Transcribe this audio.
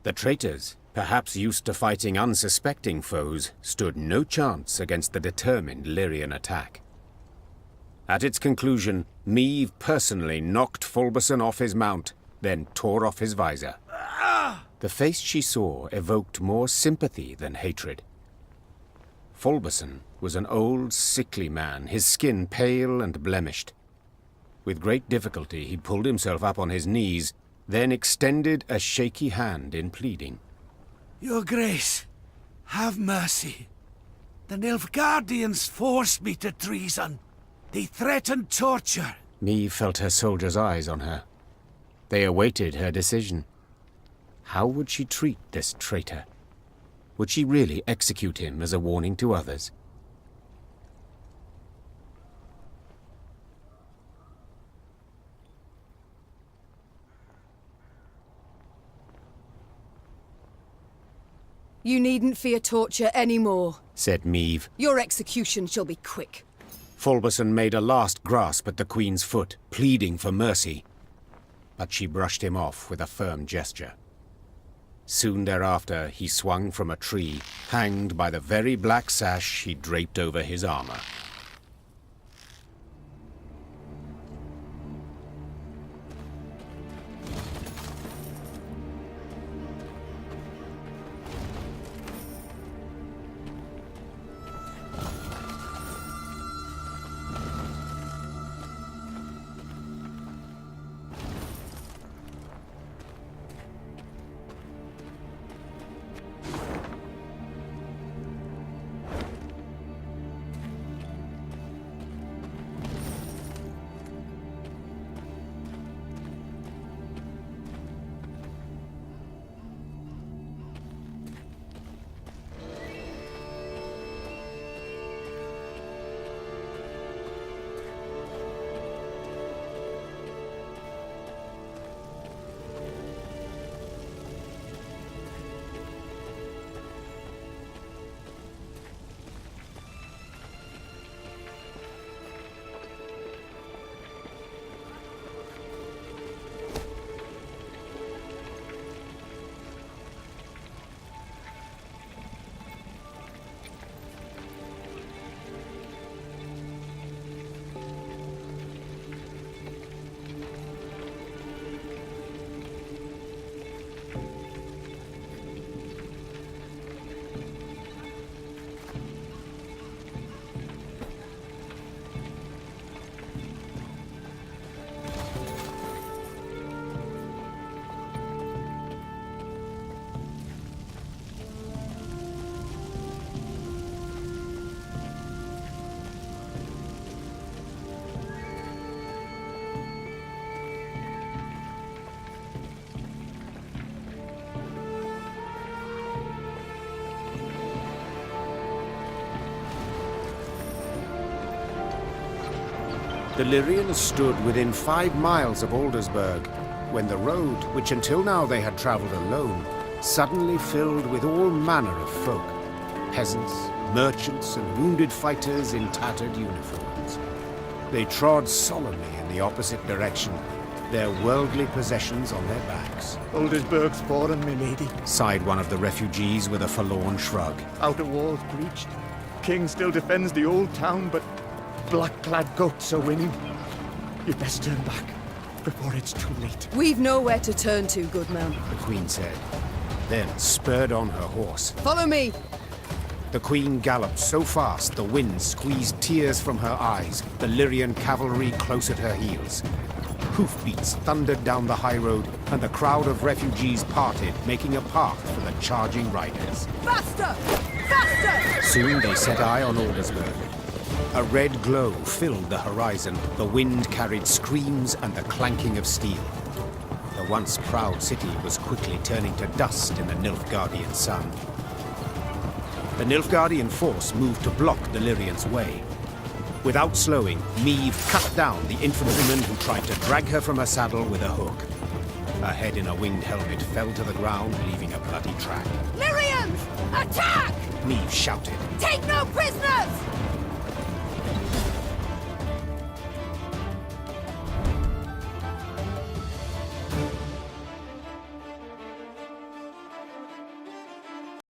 The traitors, perhaps used to fighting unsuspecting foes, stood no chance against the determined Lyrian attack. At its conclusion, Meve personally knocked Fulberson off his mount, then tore off his visor. The face she saw evoked more sympathy than hatred. Fulberson was an old, sickly man, his skin pale and blemished. With great difficulty, he pulled himself up on his knees, then extended a shaky hand in pleading. Your Grace, have mercy. The Nilfgaardians forced me to treason. They threatened torture. Meve felt her soldiers' eyes on her. They awaited her decision. How would she treat this traitor? Would she really execute him as a warning to others? You needn't fear torture anymore, said Meve. Your execution shall be quick. Fulberson made a last grasp at the Queen's foot, pleading for mercy. But she brushed him off with a firm gesture. Soon thereafter, he swung from a tree, hanged by the very black sash he draped over his armor. The Lyrians stood within 5 miles of Aldersberg, when the road, which until now they had traveled alone, suddenly filled with all manner of folk. Peasants, merchants, and wounded fighters in tattered uniforms. They trod solemnly in the opposite direction, their worldly possessions on their backs. Aldersberg's fallen, my lady. Sighed one of the refugees with a forlorn shrug. Outer walls breached. King still defends the old town, but black-clad goats are winning. You'd best turn back before it's too late. We've nowhere to turn to, good man. The Queen said, then spurred on her horse. Follow me! The Queen galloped so fast the wind squeezed tears from her eyes, the Lyrian cavalry close at her heels. Hoofbeats thundered down the high road, and the crowd of refugees parted, making a path for the charging riders. Faster! Faster! Soon they set eye on Aldersberg. A red glow filled the horizon. The wind carried screams and the clanking of steel. The once proud city was quickly turning to dust in the Nilfgaardian sun. The Nilfgaardian force moved to block the Lyrians' way. Without slowing, Meve cut down the infantryman who tried to drag her from her saddle with a hook. Her head in a winged helmet fell to the ground, leaving a bloody track. Lyrians! Attack! Meve shouted. Take no prisoners!